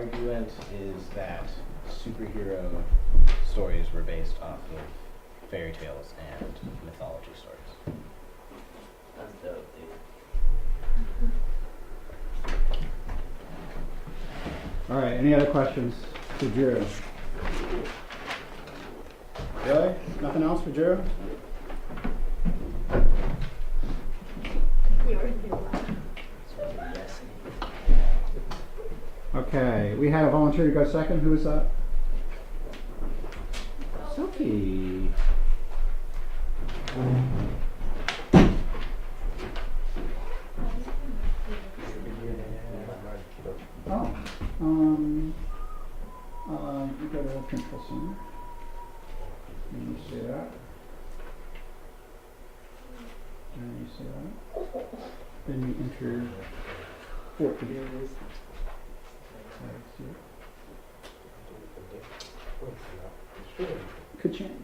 argument is that superhero stories were based off of fairy tales and mythology stories. That's dope, dude. All right, any other questions for Drew? Really? Nothing else for Drew? Okay, we had a volunteer to go second. Who is that? Sophie. Oh, you go to Control Center. And you see that. And you see that. Then you enter 14. Ka-ching.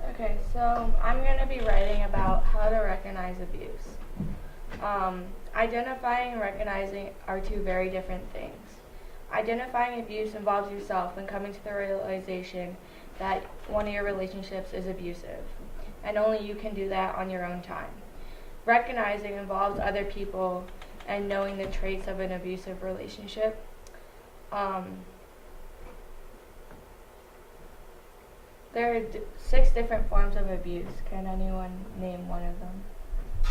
Okay, so I'm going to be writing about how to recognize abuse. Identifying and recognizing are two very different things. Identifying abuse involves yourself and coming to the realization that one of your relationships is abusive, and only you can do that on your own time. Recognizing involves other people and knowing the traits of an abusive relationship. There are 6 different forms of abuse. Can anyone name one of them?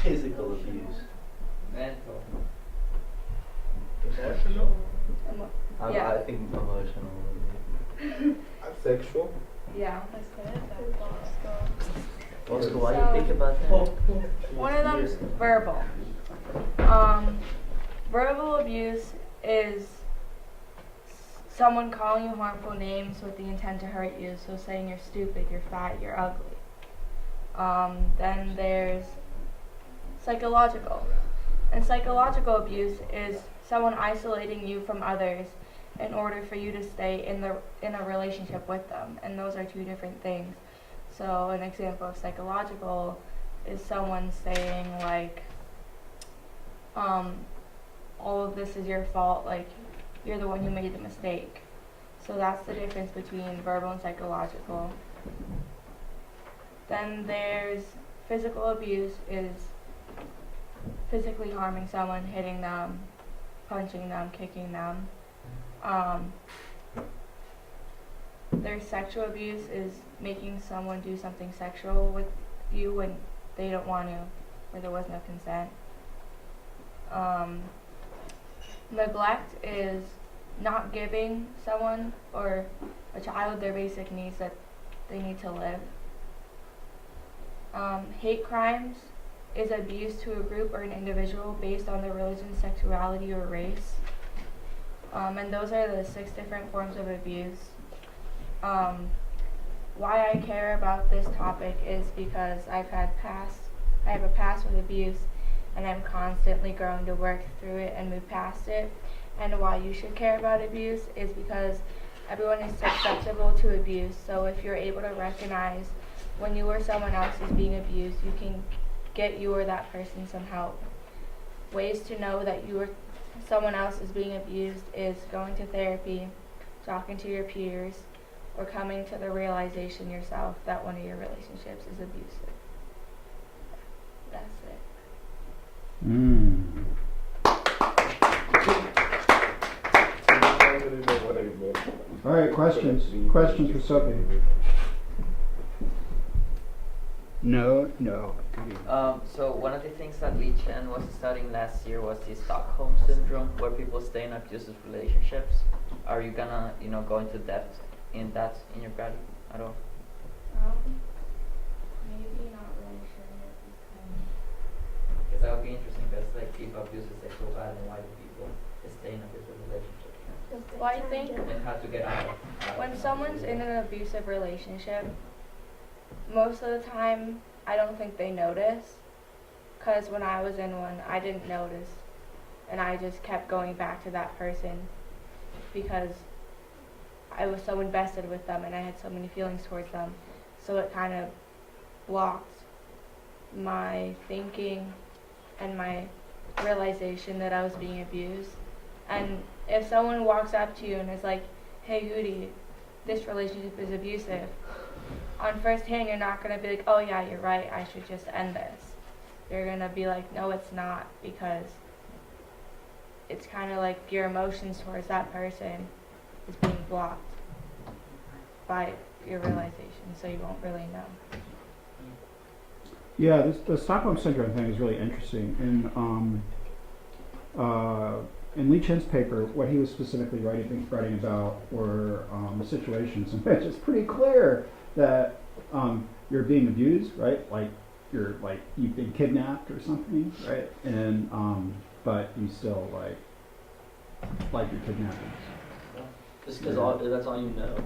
Physical abuse. Mental. Emotional? Yeah. I think emotional. Sexual? Yeah. Oscar, why do you think about that? One of them is verbal. Verbal abuse is someone calling you harmful names with the intent to hurt you, so saying you're stupid, you're fat, you're ugly. Then there's psychological. And psychological abuse is someone isolating you from others in order for you to stay in a relationship with them. And those are two different things. So an example of psychological is someone saying like, all of this is your fault, like you're the one who made the mistake. So that's the difference between verbal and psychological. Then there's physical abuse is physically harming someone, hitting them, punching them, kicking them. There's sexual abuse is making someone do something sexual with you when they don't want to, or there was no consent. Neglect is not giving someone or a child their basic needs that they need to live. Hate crimes is abuse to a group or an individual based on their religion, sexuality, or race. And those are the 6 different forms of abuse. Why I care about this topic is because I have a past with abuse, and I'm constantly growing to work through it and move past it. And why you should care about abuse is because everyone is susceptible to abuse. So if you're able to recognize when you or someone else is being abused, you can get you or that person some help. Ways to know that you or someone else is being abused is going to therapy, talking to your peers, or coming to the realization yourself that one of your relationships is abusive. That's it. All right, questions? Questions for Sophie? No. So one of the things that Lee Chen was studying last year was the Stockholm syndrome, where people stay in abusive relationships. Are you gonna, go into depth in that in your grad at all? Maybe not really sure yet. Because that would be interesting. Because if abuse is so bad, then why do people stay in abusive relationships? Well, I think And how to get out. when someone's in an abusive relationship, most of the time, I don't think they notice. Because when I was in one, I didn't notice. And I just kept going back to that person because I was so invested with them and I had so many feelings towards them. So it kind of blocked my thinking and my realization that I was being abused. And if someone walks up to you and is like, hey Goody, this relationship is abusive, on first hand you're not going to be like, oh yeah, you're right, I should just end this. You're going to be like, no it's not, because it's kind of like your emotions towards that person is being blocked by your realization, so you won't really know. Yeah, the Stockholm Syndrome thing is really interesting. In Lee Chen's paper, what he was specifically writing about were situations in which it's pretty clear that you're being abused, right? Like you've been kidnapped or something, right? And but you still like your kidnapping. Just because that's all you know.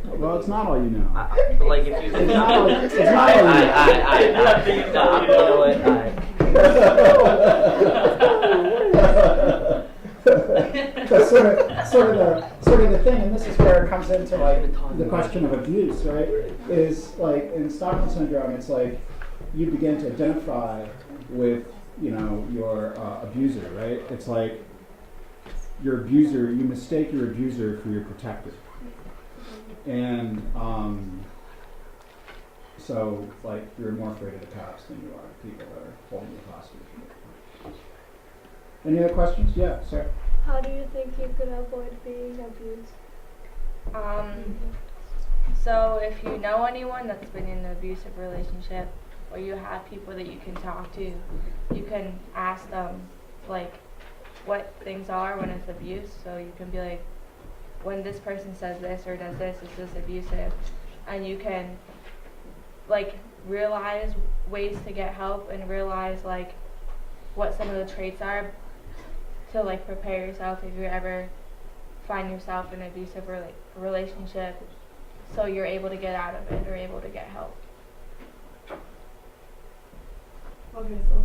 Well, it's not all you know. But like if you, It's not all you That's sort of the thing, and this is where it comes into like the question of abuse, right? Is like in Stockholm Syndrome, it's like you begin to identify with your abuser, right? It's like your abuser, you mistake your abuser for your protector. And so, like, you're more afraid of the cops than you are people that are holding you hostage. Any other questions? Yeah, Sarah. How do you think you could avoid being abused? So if you know anyone that's been in an abusive relationship, or you have people that you can talk to, you can ask them, like, what things are when it's abuse. So you can be like, when this person says this or does this, is this abusive? And you can, like, realize ways to get help and realize, like, what some of the traits are to, like, prepare yourself if you ever find yourself in an abusive relationship, so you're able to get out of it or able to get help. Okay, so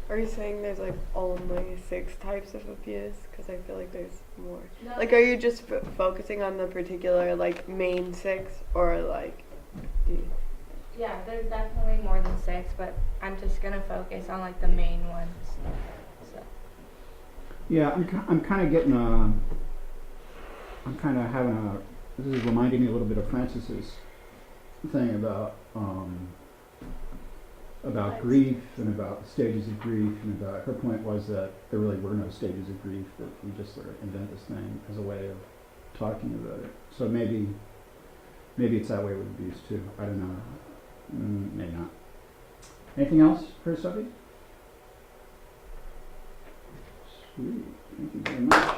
are you saying there's like only 6 types of abuse? Because I feel like there's more. No. Like, are you just focusing on the particular like main 6, or like? Yeah, there's definitely more than 6, but I'm just gonna focus on like the main ones. So. Yeah, I'm kind of getting I'm kind of having this is reminding me a little bit of Francis's thing about grief and about stages of grief, and about her point was that there really were no stages of grief, that we just sort of invent this thing as a way of talking about it. So maybe it's that way with abuse too. I don't know. Maybe not. Anything else for Sophie? Sweet. Thank you very much.